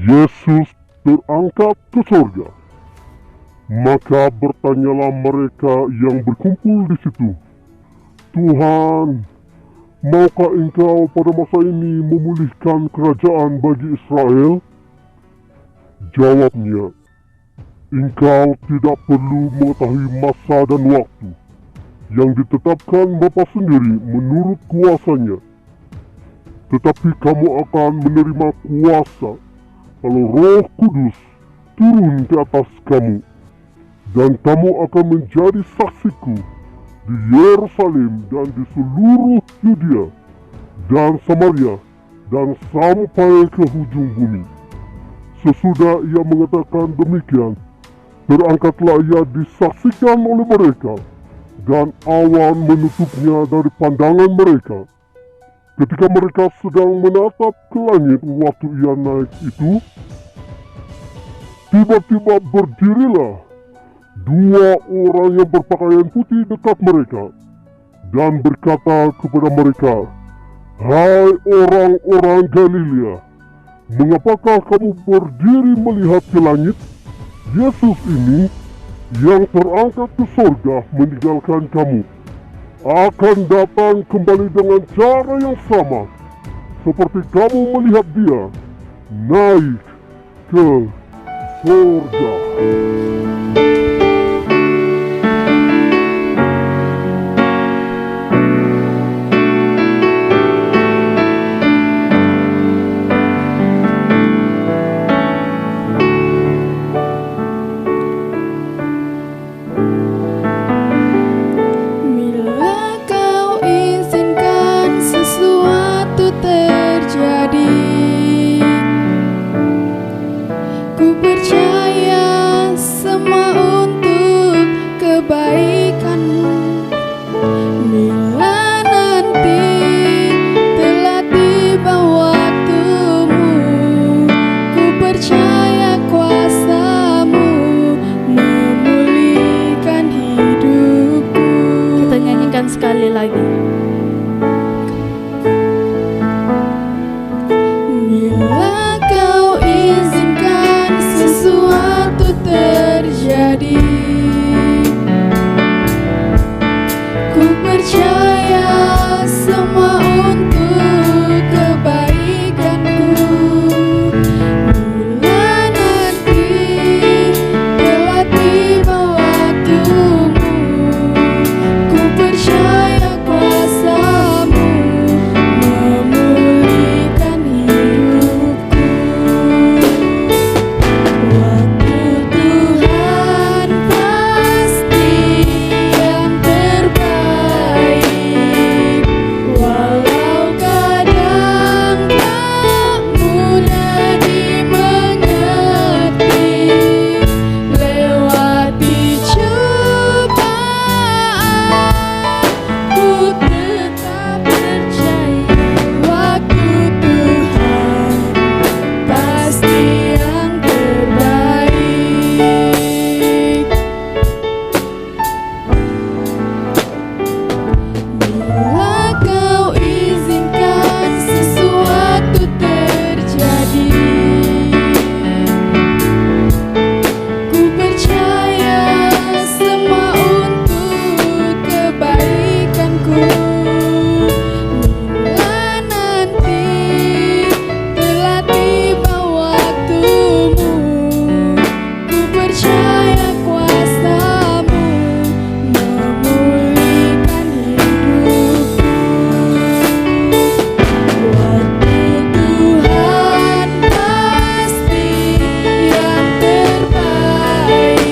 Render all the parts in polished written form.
Yesus terangkat ke surga. Maka bertanyalah mereka yang berkumpul di situ, "Tuhan, maukah Engkau pada masa ini memulihkan kerajaan bagi Israel?" Jawabnya, "Engkau tidak perlu mengetahui masa dan waktu yang ditetapkan Bapa sendiri menurut kuasanya. Tetapi kamu akan menerima kuasa kalau Roh Kudus turun ke atas kamu. Dan kamu akan menjadi saksiku di Yerusalem dan di seluruh Yudea dan Samaria dan sampai ke hujung bumi." Sesudah ia mengatakan demikian, terangkatlah ia disaksikan oleh mereka, dan awan menutupnya dari pandangan mereka. Ketika mereka sedang menatap ke langit waktu ia naik itu, tiba-tiba berdirilah dua orang yang berpakaian putih dekat mereka dan berkata kepada mereka, "Hai orang-orang Galilea, mengapakah kamu berdiri melihat ke langit? Yesus ini yang terangkat ke surga meninggalkan kamu akan datang kembali dengan cara yang sama seperti kamu melihat dia naik ke surga." Sekali lagi. Bila kau izinkan sesuatu terjadi, ku percaya semua untuk kebaikanku. Bila nanti telah tiba waktumu, ku percaya kuasa-Mu memulihkan hidupku. Waktu Tuhan pasti yang terbaik, walau kadang tak mudah dimengerti. Lewati cobaan, ku tetap percaya waktu Tuhan pasti yang terbaik. Bila kau izinkan sesuatu terjadi, ku percaya semua untuk kebaikanku. Bila nanti telah tiba waktumu, ku percaya kuasa-Mu memulihkan hidupku. Waktu Tuhan pasti yang terbaik,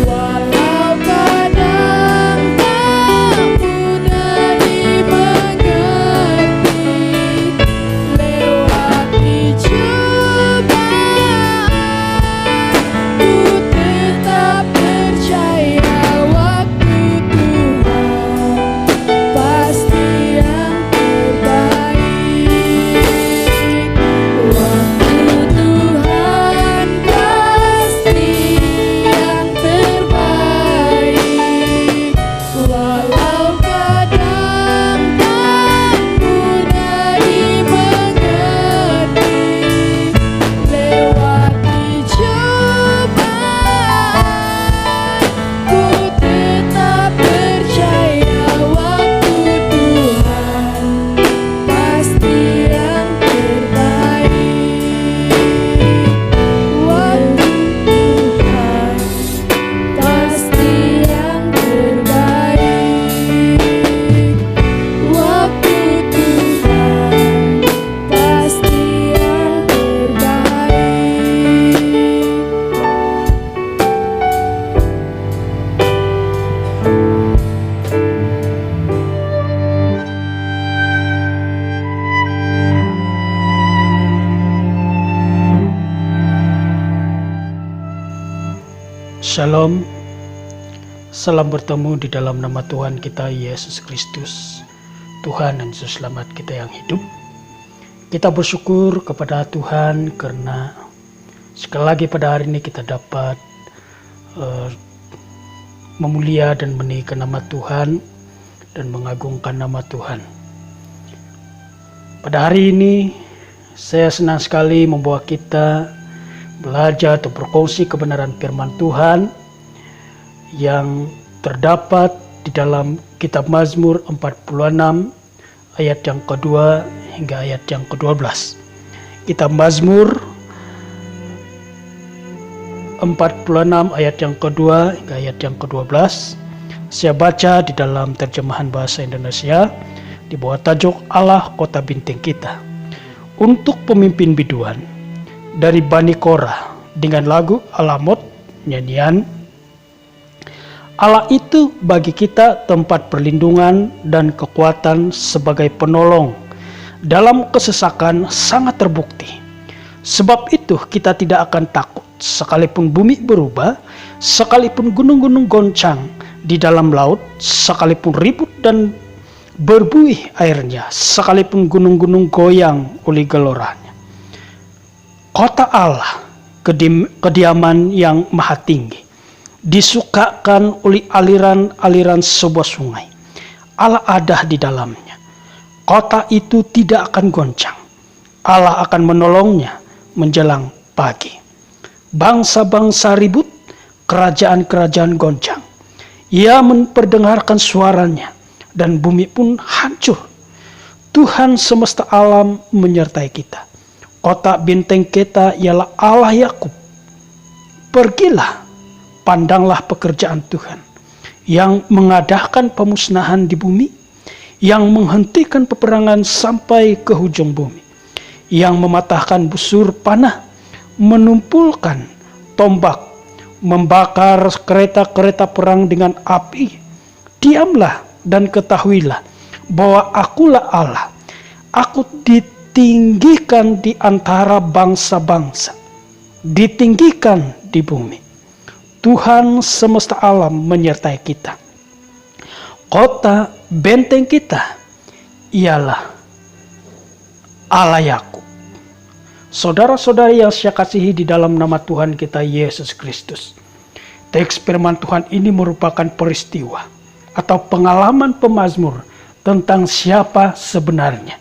walau kadang tak mudah dimengerti. Lewati cobaan, ku Shalom, salam bertemu di dalam nama Tuhan kita Yesus Kristus, Tuhan dan Juru Selamat kita yang hidup. Kita bersyukur kepada Tuhan karena sekali lagi pada hari ini kita dapat memulia dan meninggikan nama Tuhan dan mengagungkan nama Tuhan. Pada hari ini saya senang sekali membawa kita belajar atau berkongsi kebenaran firman Tuhan yang terdapat di dalam kitab Mazmur 46 ayat yang kedua hingga ayat yang ke-12. Kitab Mazmur 46 ayat yang kedua hingga ayat yang ke-12. Saya baca di dalam terjemahan bahasa Indonesia di bawah tajuk Allah Kota Binting Kita. Untuk pemimpin biduan dari Bani Korah dengan lagu Alamot nyanyian. Allah itu bagi kita tempat perlindungan dan kekuatan sebagai penolong dalam kesesakan sangat terbukti. Sebab itu kita tidak akan takut sekalipun bumi berubah, sekalipun gunung-gunung goncang di dalam laut, sekalipun ribut dan berbuih airnya, sekalipun gunung-gunung goyang oleh geloranya. Kota Allah, kediaman yang maha tinggi, disukakan oleh aliran-aliran sebuah sungai. Allah ada di dalamnya. Kota itu tidak akan goncang. Allah akan menolongnya menjelang pagi. Bangsa-bangsa ribut, kerajaan-kerajaan goncang. Ia memperdengarkan suaranya dan bumi pun hancur. Tuhan semesta alam menyertai kita. Kota benteng kita ialah Allah Yakub. Pergilah, pandanglah pekerjaan Tuhan yang mengadakan pemusnahan di bumi, yang menghentikan peperangan sampai ke ujung bumi, yang mematahkan busur panah, menumpulkan tombak, membakar kereta-kereta perang dengan api. Diamlah dan ketahuilah bahwa akulah Allah. Aku ditinggikan di antara bangsa-bangsa, ditinggikan di bumi. Tuhan semesta alam menyertai kita. Kota benteng kita ialah Allah Yakub. Saudara-saudari yang saya kasihi di dalam nama Tuhan kita Yesus Kristus, teks firman Tuhan ini merupakan peristiwa atau pengalaman pemazmur tentang siapa sebenarnya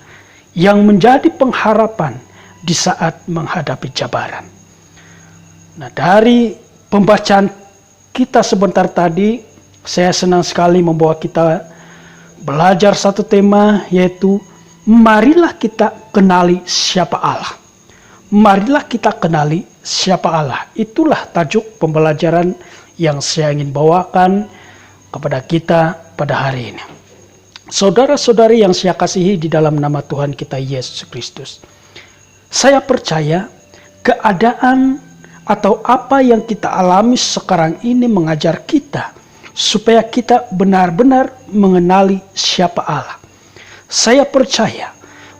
yang menjadi pengharapan di saat menghadapi cabaran. Nah, dari pembacaan kita sebentar tadi, saya senang sekali membawa kita belajar satu tema, yaitu marilah kita kenali siapa Allah. Marilah kita kenali siapa Allah. Itulah tajuk pembelajaran yang saya ingin bawakan kepada kita pada hari ini. Saudara-saudari yang saya kasihi di dalam nama Tuhan kita Yesus Kristus, saya percaya keadaan atau apa yang kita alami sekarang ini mengajar kita supaya kita benar-benar mengenali siapa Allah. Saya percaya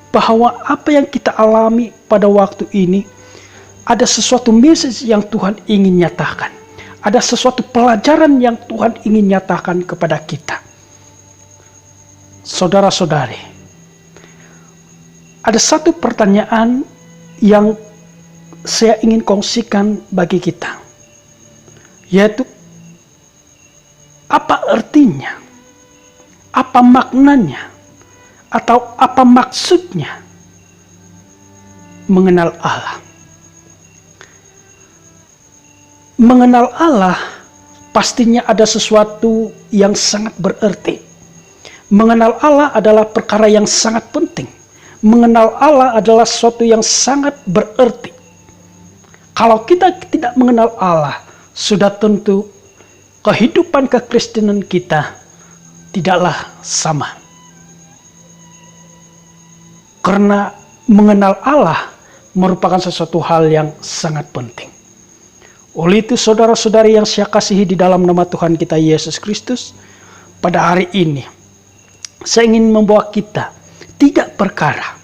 bahwa apa yang kita alami pada waktu ini ada sesuatu message yang Tuhan ingin nyatakan. Ada sesuatu pelajaran yang Tuhan ingin nyatakan kepada kita. Saudara-saudari, ada satu pertanyaan yang saya ingin kongsikan bagi kita, yaitu apa artinya, apa maknanya, atau apa maksudnya mengenal Allah. Mengenal Allah pastinya ada sesuatu yang sangat berarti. Mengenal Allah adalah perkara yang sangat penting. Mengenal Allah adalah sesuatu yang sangat berarti. Kalau kita tidak mengenal Allah, sudah tentu kehidupan kekristenan kita tidaklah sama. Karena mengenal Allah merupakan sesuatu hal yang sangat penting. Oleh itu, saudara-saudari yang saya kasihi di dalam nama Tuhan kita Yesus Kristus, pada hari ini saya ingin membawa kita 3 perkara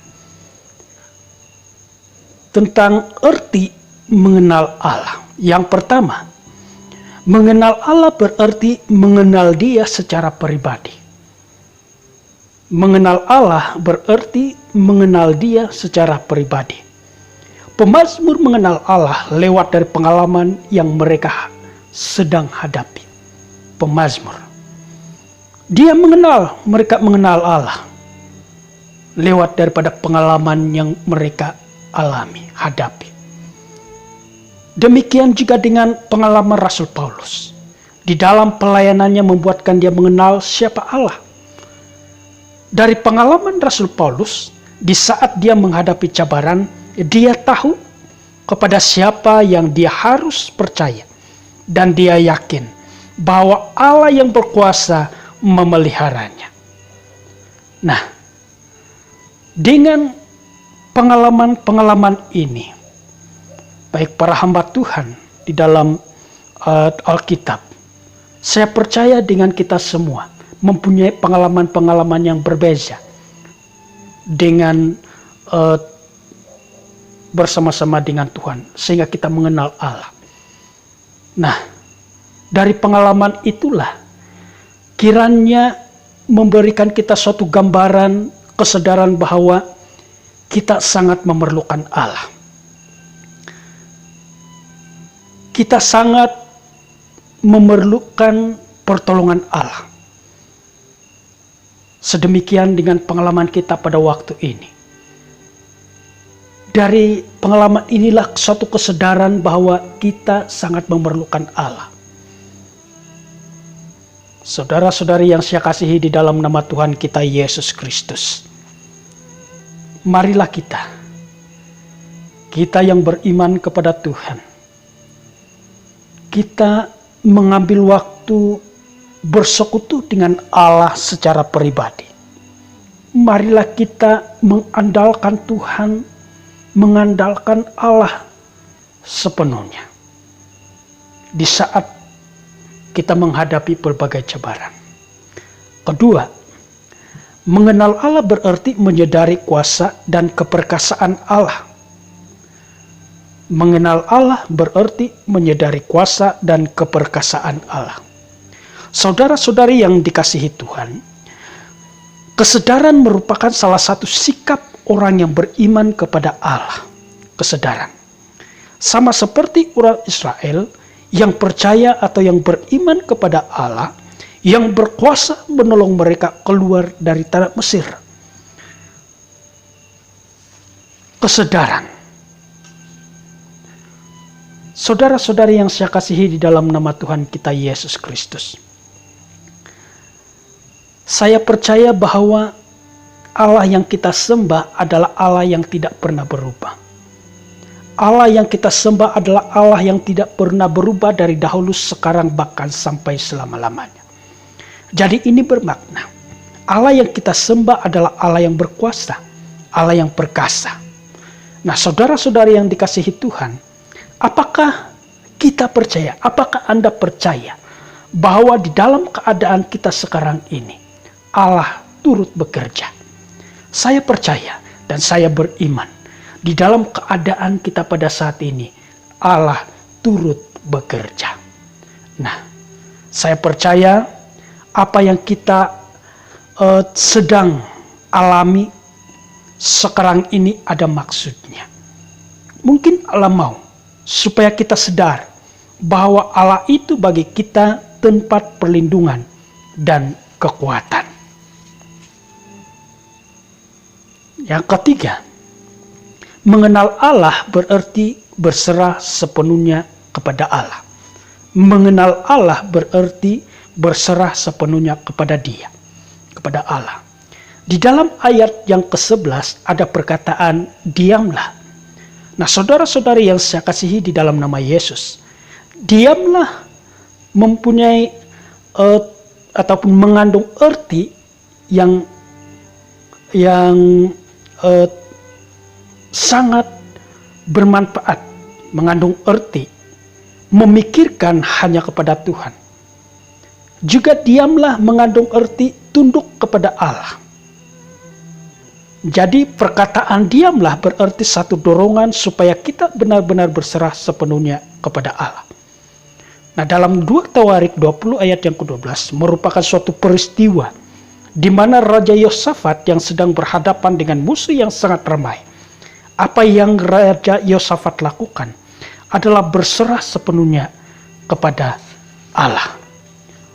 tentang arti mengenal Allah. Yang pertama, Mengenal Allah berarti mengenal Dia secara pribadi. Mengenal Allah berarti mengenal Dia secara pribadi. Pemazmur mengenal Allah lewat dari pengalaman yang mereka sedang hadapi. Pemazmur, mereka mengenal Allah lewat daripada pengalaman yang mereka alami, hadapi. Demikian juga dengan pengalaman Rasul Paulus. Di dalam pelayanannya membuatkan dia mengenal siapa Allah. Dari pengalaman Rasul Paulus, di saat dia menghadapi cabaran, dia tahu kepada siapa yang dia harus percaya. Dan dia yakin bahwa Allah yang berkuasa memeliharanya. Nah, dengan pengalaman-pengalaman ini, baik para hamba Tuhan di dalam Alkitab, saya percaya dengan kita semua mempunyai pengalaman-pengalaman yang berbeza dengan bersama-sama dengan Tuhan, sehingga kita mengenal Allah. Nah, dari pengalaman itulah kiranya memberikan kita suatu gambaran, kesadaran bahwa kita sangat memerlukan Allah. Kita sangat memerlukan pertolongan Allah. Sedemikian dengan pengalaman kita pada waktu ini. Dari pengalaman inilah suatu kesadaran bahwa kita sangat memerlukan Allah. Saudara-saudari yang saya kasihi di dalam nama Tuhan kita Yesus Kristus, marilah kita yang beriman kepada Tuhan, kita mengambil waktu bersekutu dengan Allah secara pribadi. Marilah kita mengandalkan Tuhan, mengandalkan Allah sepenuhnya di saat kita menghadapi berbagai cabaran. Kedua, mengenal Allah berarti menyadari kuasa dan keperkasaan Allah. Mengenal Allah berarti menyadari kuasa dan keperkasaan Allah. Saudara-saudari yang dikasihi Tuhan, kesadaran merupakan salah satu sikap orang yang beriman kepada Allah. Kesadaran. Sama seperti orang Israel yang percaya atau yang beriman kepada Allah, yang berkuasa menolong mereka keluar dari tanah Mesir. Kesadaran. Saudara-saudari yang saya kasihi di dalam nama Tuhan kita Yesus Kristus, saya percaya bahwa Allah yang kita sembah adalah Allah yang tidak pernah berubah. Allah yang kita sembah adalah Allah yang tidak pernah berubah dari dahulu, sekarang, bahkan sampai selama-lamanya. Jadi ini bermakna Allah yang kita sembah adalah Allah yang berkuasa, Allah yang perkasa. Nah, saudara-saudari yang dikasihi Tuhan, apakah kita percaya, apakah Anda percaya bahwa di dalam keadaan kita sekarang ini Allah turut bekerja? Saya percaya dan saya beriman di dalam keadaan kita pada saat ini Allah turut bekerja. Nah, saya percaya apa yang kita sedang alami sekarang ini ada maksudnya. Mungkin Allah mau supaya kita sadar bahwa Allah itu bagi kita tempat perlindungan dan kekuatan. Yang ketiga, mengenal Allah berarti berserah sepenuhnya kepada Allah. Mengenal Allah berarti berserah sepenuhnya kepada Dia, kepada Allah. Di dalam ayat yang ke-11 ada perkataan diamlah. Nah, saudara-saudari yang saya kasihi di dalam nama Yesus, diamlah mempunyai ataupun mengandung arti yang sangat bermanfaat, mengandung arti memikirkan hanya kepada Tuhan. Juga diamlah mengandung arti tunduk kepada Allah. Jadi perkataan diamlah berarti satu dorongan supaya kita benar-benar berserah sepenuhnya kepada Allah. Nah, dalam 2 Tawarik 20 ayat yang ke-12 merupakan suatu peristiwa di mana Raja Yosafat yang sedang berhadapan dengan musuh yang sangat ramai. Apa yang Raja Yosafat lakukan adalah berserah sepenuhnya kepada Allah.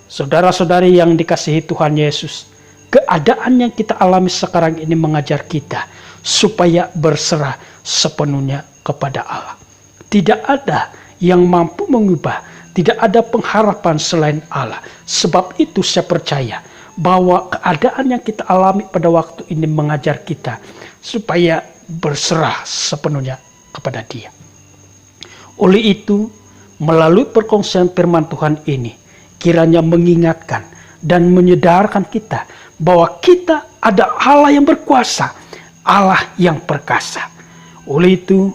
Saudara-saudari yang dikasihi Tuhan Yesus, keadaan yang kita alami sekarang ini mengajar kita supaya berserah sepenuhnya kepada Allah. Tidak ada yang mampu mengubah, tidak ada pengharapan selain Allah. Sebab itu saya percaya bahwa keadaan yang kita alami pada waktu ini mengajar kita supaya berserah sepenuhnya kepada Dia. Oleh itu, melalui perkongsian firman Tuhan ini, kiranya mengingatkan dan menyadarkan kita bahwa kita ada Allah yang berkuasa, Allah yang perkasa. Oleh itu,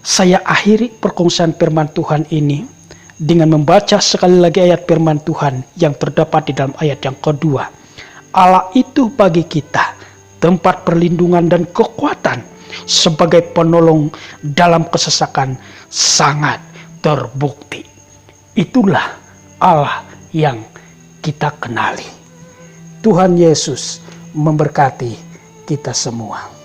saya akhiri perkongsian firman Tuhan ini dengan membaca sekali lagi ayat firman Tuhan yang terdapat di dalam ayat yang kedua. Allah itu bagi kita tempat perlindungan dan kekuatan, sebagai penolong dalam kesesakan sangat terbukti. Itulah Allah yang kita kenali. Tuhan Yesus memberkati kita semua.